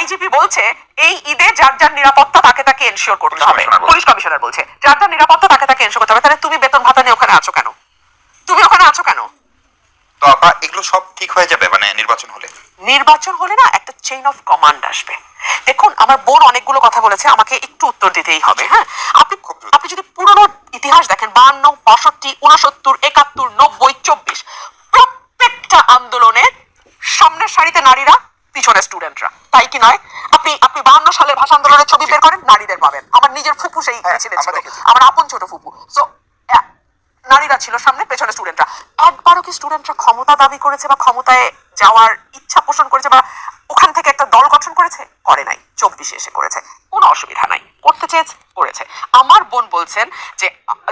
IGP বলছে এই ঈদে যার যার নিরাপত্তা তাকে তাকে এনশিওর করতে হবে, পুলিশ কমিশনার বলছে যার যার নিরাপত্তা তাকে তাকে এনশিওর করতে হবে। তাহলে তুমি বেতন ভাতা নিয়ে ওখানে আছো কেন? তুমি ওখানে আছো কেন? তো আপা এগুলো সব ঠিক হয়ে যাবে মানে নির্বাচন হলে? নির্বাচন হলে না একটা চেইন অফ কমান্ড আসবে। দেখুন আমার বোন অনেকগুলো কথা বলেছে, আমাকে একটু উত্তর দিতেই হবে। হ্যাঁ, আপনি যদি পুরনো ইতিহাস দেখেন 52, 65, 69, 71, 90, 24 প্রত্যেকটা আন্দোলনে সামনের সারিতে নারীরা, পিছনে স্টুডেন্টরা, তাই কি নয়? আপনি 52 সালের ভাষা আন্দোলনের ছবি বের করেন, নারীদের পাবেন। আমার নিজের ফুপু সেই মিছিলে ছিল, আমার আপন ছোট ফুপু। সো নারীরা ছিল সামনে, পেছনে স্টুডেন্টরা। একবারও কি স্টুডেন্টরা ক্ষমতা দাবি করেছে বা ক্ষমতায় যাওয়ার ইচ্ছা পোষণ করেছে বা ওখান থেকে একটা দল গঠন করেছে? করে নাই। 24 এসে করেছে, কোনো অসুবিধা নাই, করতে চেয়েছে করেছে। আমার বোন বলছেন যে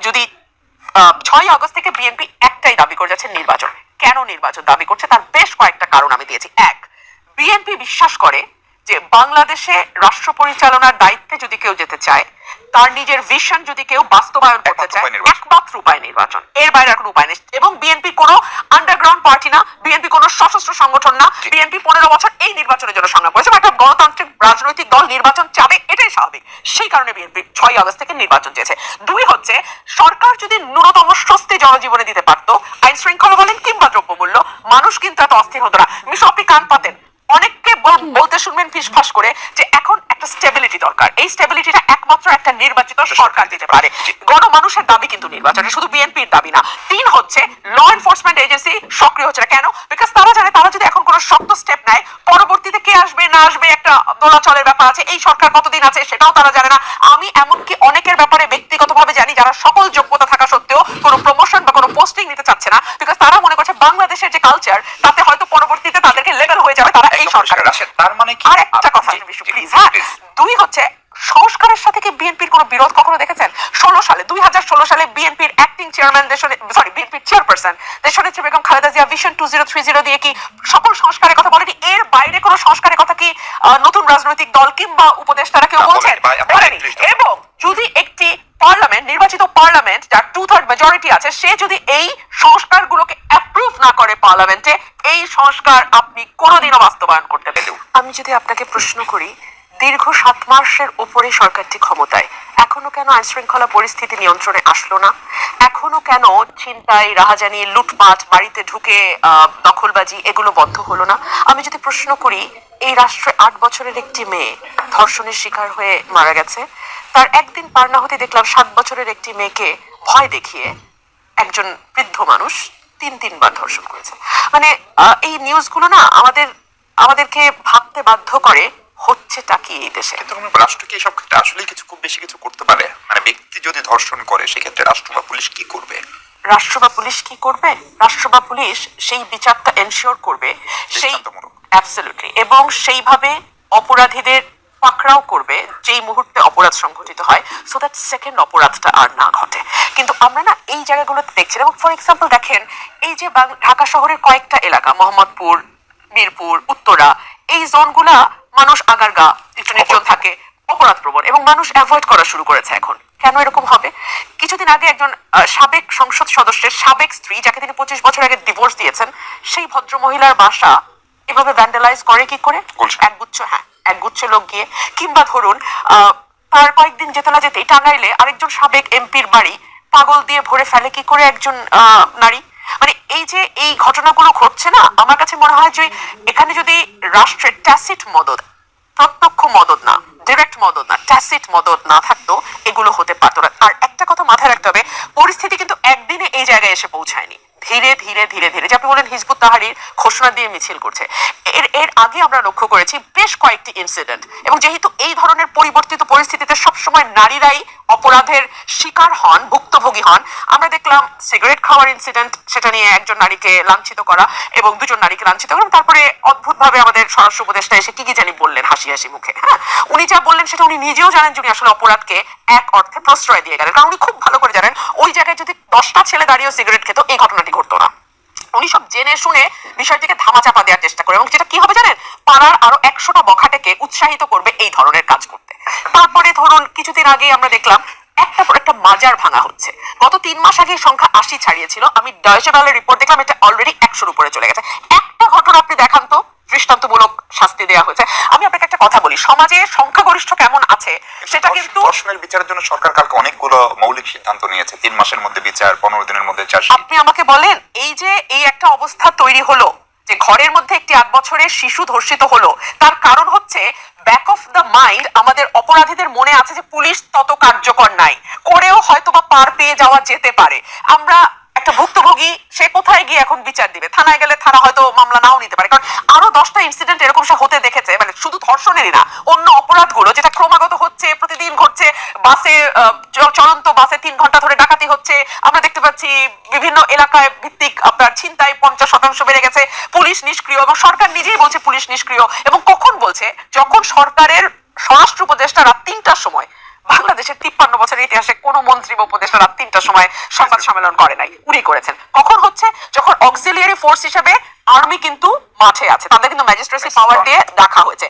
যদি 6 আগস্ট থেকে বিএনপি একটাই দাবি করে যাচ্ছে নির্বাচন। কেন নির্বাচন দাবি করছে তার বেশ কয়েকটা কারণ আমি দিয়েছি। এক, বিএনপি বিশ্বাস করে যে বাংলাদেশে রাষ্ট্র পরিচালনার দায়িত্বে যদি কেউ যেতে চায়, তার নিজের ভিশন যদি কেউ বাস্তবায়ন করতে চায়, একমাত্র উপায় নির্বাচন, এর বাইরে আর কোনো উপায় নেই। এবং বিএনপি কোনো আন্ডারগ্রাউন্ড পার্টি না, বিএনপি কোনো সশস্ত্র সংগঠন না। বিএনপি 15 বছর এই নির্বাচনের জন্য সংগ্রাম করেছে। একটা গণতান্ত্রিক রাজনৈতিক দল নির্বাচন চাবে, এটাই স্বাভাবিক। সেই কারণে বিএনপি 6 আগস্ট থেকে নির্বাচন চেয়েছে। 2 হচ্ছে সরকার যদি ন্যূনতম স্বস্তি জনজীবনে দিতে পারতো, আইন শৃঙ্খলা বলেন কিংবা দ্রব্যমূল্য, মানুষ কিন্তু এত অস্থির হতো না। মিশু আপনি কান পাতেন, অনেককে বলতে শুনবেন ফিসফাস করে যে এখন একটা স্টেবিলিটি দরকার। এই স্টেবিলিটিটা একমাত্র একটা নির্বাচিত সরকার দিতে পারে। গণমানুষের দাবি কিন্তু নির্বাচন, শুধু বিএনপির দাবি না। 3 হচ্ছে ল এনফোর্সমেন্ট এজেন্সি সক্রিয় হচ্ছে না। কেন? বিকজ তারা জানে তারা যদি এখন কোনো শক্ত স্টেপ নেয়, পরবর্তীতে কে আসবে না আসবে একটা দোলাচলের ব্যাপার আছে। এই সরকার কতদিন আছে সেটাও তারা জানে না। আমি এমনকি অনেকের ব্যাপারে ব্যক্তিগতভাবে জানি যারা সকল যোগ্যতা থাকা সত্ত্বেও কোনো প্রমোশন বা কোনো পোস্টিং নিতে চাচ্ছে না, বিকজ তারা মনে করছে বাংলাদেশের যে কালচার তাতে হয়তো পরবর্তীতে তাদেরকে লেভেল হয়ে যাবে, তারা এই সরকারের আসে। তার মানে কি? আর একটা কথা প্লিজ, হ্যাঁ, 2 হচ্ছে সংস্কারের সাথে কি বিএনপির কোনো বিরোধ কখনো দেখেছেন? 2016 সালে বিএনপির অ্যাক্টিং চেয়ারম্যান বিএনপির চেয়ারপারসন দেশনেত্রী বেগম খালেদা জিয়া ভিশন 2030 দিয়ে কি সকল সংস্কারের কথা বলেনি? এর বাইরে কোনো সংস্কারের কথা কি নতুন রাজনৈতিক দল কিংবা উপদেষ্টারা কেউ বলছেন? বলেনি। এবং যদি একটি পার্লামেন্ট, নির্বাচিত পার্লামেন্ট যার 2/3 মেজরিটি আছে, সে যদি এই সংস্কারগুলোকে অ্যাপ্রুভ না করে পার্লামেন্টে, এই সংস্কার আপনি কোনোদিনও বাস্তবায়ন করতে পারবেন। আমি যদি আপনাকে প্রশ্ন করি, দীর্ঘ 7 মাসের উপরে সরকারটি ক্ষমতায়, এখনো কেন আইন শৃঙ্খলা পরিস্থিতি নিয়ন্ত্রণে আসলো না? এখনো কেন ছিনতাই, রাহাজানি, লুটপাট, বাড়িতে ঢুকে দখলবাজি এগুলো বন্ধ হলো না? আমি যদি প্রশ্ন করি, এই রাষ্ট্রে 8 বছরের একটি মেয়ে ধর্ষণের শিকার হয়ে মারা গেছে, তার একদিন পার না হতে দেখলাম 7 বছরের একটি মেয়েকে ভয় দেখিয়ে একজন বৃদ্ধ মানুষ 3বার ধর্ষণ করেছে। মানে এই নিউজগুলো না আমাদেরকে ভাবতে বাধ্য করে, হচ্ছেটা কি এই দেশে? কিন্তু রাষ্ট্র কি এসব ক্ষেত্রে আসলে খুব বেশি কিছু করতে পারে? মানে ব্যক্তি যদি ধর্ষণ করে সেক্ষেত্রে রাষ্ট্র বা পুলিশ কি করবে? রাষ্ট্র বা পুলিশ কি করবে? রাষ্ট্র বা পুলিশ সেই বিচারটা এনশিওর করবে, সেই অ্যাবসলিউটলি, এবং সেইভাবে অপরাধীদের পাকড়াও করবে যেই মুহূর্তে অপরাধ সংঘটিত হয়, সো দ্যাট সেকেন্ড অপরাধটা আর না ঘটে। কিন্তু আমরা না এই জায়গাগুলোতে দেখছি। এবং ফর এক্সাম্পল দেখেন, এই যে ঢাকা শহরের কয়েকটা এলাকা, মোহাম্মদপুর, মিরপুর, উত্তরা, এই জোনগুলা মানুষ আগারগা, একটু নির্জন থাকে, অপরাধ প্রবণ, এবং মানুষ অ্যাভয়েড করা শুরু করেছে এখন। কেন এরকম হবে? কিছুদিন আগে একজন সাবেক সংসদ সদস্যের সাবেক স্ত্রী, যাকে তিনি 25 বছর আগে ডিভোর্স দিয়েছেন, সেই ভদ্র মহিলার বাসা এভাবে ভ্যান্ডালাইজ করে কি করে? একগুচ্ছ লোক গিয়ে, কিংবা ধরুন তার কয়েকদিন যেতে না যেতেই টাঙ্গাইলে আরেকজন সাবেক এমপির বাড়ি পাগল দিয়ে ভরে ফেলে কি করে একজন নারী। মানে এই যে এই ঘটনাগুলো ঘটছে না, আমার কাছে মনে হয় যে এখানে যদি রাষ্ট্রের ট্যাসিট মদদ, প্রত্যক্ষ মদদ না, ডিরেক্ট মদদ না, ট্যাসিট মদদ না থাকতো, এগুলো হতে পারতো না। আর একটা কথা মাথায় রাখতে হবে, পরিস্থিতি কিন্তু একদিনে এই জায়গায় এসে পৌঁছায়নি। ধীরে ধীরে ধীরে ধীরে, যে আপনি বলেন হিজবুত তাহরির ঘোষণা দিয়ে মিছিল করছে, এর আগে আমরা লক্ষ্য করেছি বেশ কয়েকটি ইনসিডেন্ট। এবং যেহেতু এই ধরনের পরিবর্তিত পরিস্থিতিতে সবসময় নারীরাই অপরাধের শিকার হন, ভুক্তভোগী হন। আমরা দেখলাম সিগারেট খাওয়ার ইনসিডেন্ট, সেটা নিয়ে একজন নারীকে লাঞ্ছিত করা এবং 2জন নারীকে লাঞ্ছিত করা। তারপরে অদ্ভুতভাবে আমাদের স্বরাষ্ট্র উপদেষ্টা এসে কি জানি বললেন হাসি হাসি মুখে। হ্যাঁ, উনি যা বললেন সেটা উনি নিজেও জানেন যে উনি আসলে অপরাধকে এক অর্থে প্রশ্রয় দিয়ে গেলেন, কারণ উনি খুব ভালো করে জানেন ওই জায়গায় যদি 10টা ছেলে দাঁড়িয়েও সিগারেট খেত, এই ঘটনাটি ঘটতো না। উনি সব জেনে শুনে বিষয়টিকে ধামাচাপা দেওয়ার চেষ্টা করে, এবং যেটা কি হবে জানেন, পাড়ার আরো 100টা বখাটেকে উৎসাহিত করবে এই ধরনের কাজ করতে। তারপরে ধরুন কিছুদিন আগে আমরা দেখলাম একটা পর একটা মাজার ভাঙা হচ্ছে। গত 3 মাস আগে সংখ্যা 80 ছাড়িয়েছিল। আমি ডয়েচে ভেলের রিপোর্ট দেখলাম, এটা অলরেডি 100-র উপরে চলে গেছে। একটা ঘটনা আপনি দেখান তো দৃষ্টান্তমূলক শাস্তি দেওয়া হয়েছে। আমি আপনাকে একটা কথা বলি, সমাজে সংখ্যাগরিষ্ঠ কেমন আছে সেটা কিন্তু ধর্ষণের বিচারের জন্য সরকার কালকে অনেকগুলো মৌলিক সিদ্ধান্ত নিয়েছে। 3 মাসের মধ্যে বিচার, 15 দিনের মধ্যে চার্জশিট। আপনি আমাকে বলেন, এই যে এই একটা অবস্থা তৈরি হলো যে ঘরের মধ্যে একটি 8 বছরের শিশু ধর্ষিত হলো, তার কারণ হচ্ছে ব্যাক অফ দ্য মাইন্ড আমাদের অপরাধীদের মনে আছে যে পুলিশ তত কার্যকর নাই, করেও হয়তো বা পার পেয়ে যাওয়া যেতে পারে। আমরা একটা ভুক্তভোগী, সে কোথায় গিয়ে এখন বিচার দিবে? থানায় গেলে থানা হয়তো মামলা নাও নিতে পারে, কারণ আরো 10টা ইনসিডেন্ট এরকম সে হতে দেখেছে, মানে শুধু ধর্ষণেরই না, অন্য অপরাধগুলো যেটা ক্রমাগত হচ্ছে, প্রতিদিন ঘটছে। বাসে চলন্ত বাসে 3 ঘন্টা ধরে ডাকাতি হচ্ছে, আমরা দেখতে পাচ্ছি বিভিন্ন এলাকায় ভিত্তিক আপনার ছিনতাই 50% বেড়ে গেছে। পুলিশ নিষ্ক্রিয়, এবং সরকার নিজেই বলছে পুলিশ নিষ্ক্রিয়। এবং কখন বলছে? যখন সরকারের স্বরাষ্ট্র উপদেষ্টা রাত 3টার সময়, বাংলাদেশের 53 বছরের ইতিহাসে কোন মন্ত্রী বা উপদেষ্টা রাত 3টার সময় সংবাদ সম্মেলন করে নাই, উনি করেছেন। কখন হচ্ছে? যখন অক্সিলিয়ারি ফোর্স হিসেবে আর্মি কিন্তু মাঠে আছে, তাদের কিন্তু ম্যাজিস্ট্রেসি পাওয়ার দিয়ে রাখা হয়েছে।